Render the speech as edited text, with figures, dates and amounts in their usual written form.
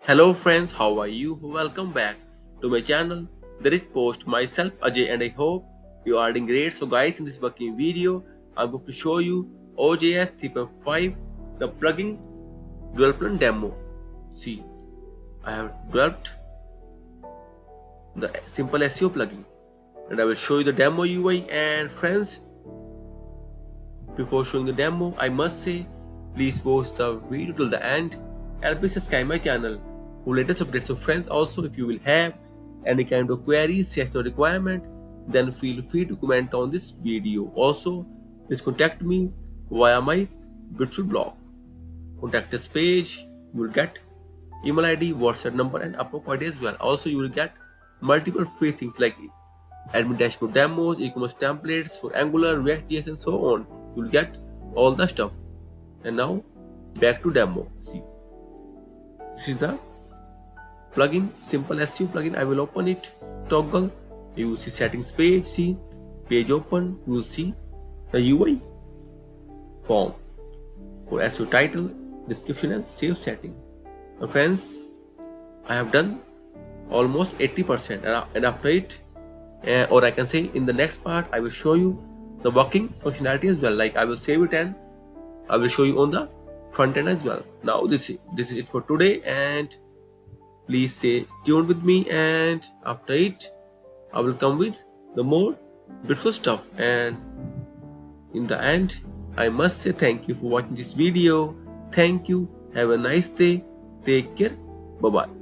Hello friends, how are you? Welcome back to my channel, Therichpost. Myself Ajay, and I hope you are doing great. So guys, in this working video, I'm going to show you OJS 3.5, the plugin development demo. See, I have developed the simple SEO plugin and I will show you the demo UI. And friends, before showing the demo, I must say, please watch the video till the end and please subscribe my channel for latest updates. So friends, also if you will have any kind of queries, suggestion or requirement, then feel free to comment on this video. Also, please contact me via my Bootstrap blog. Contact us page, you will get email ID, WhatsApp number and Upwork ID as well. Also, you will get multiple free things like admin dashboard demos, e-commerce templates for Angular, React.js and so on. You will get all the stuff. And now back to demo. See, this is the plugin, simple SEO plugin. I will open it, toggle, you will see settings page. See, page open, you will see the UI form for SEO title, description and SEO setting. Now friends, I have done almost 80% and after it, or I can say in the next part, I will show you the working functionality as well. Like I will save it and I will show you on the front end as well. Now this is it for today, and please stay tuned with me, and after it I will come with the more beautiful stuff. And in the end, I must say thank you for watching this video. Thank you. Have a nice day. Take care. Bye bye.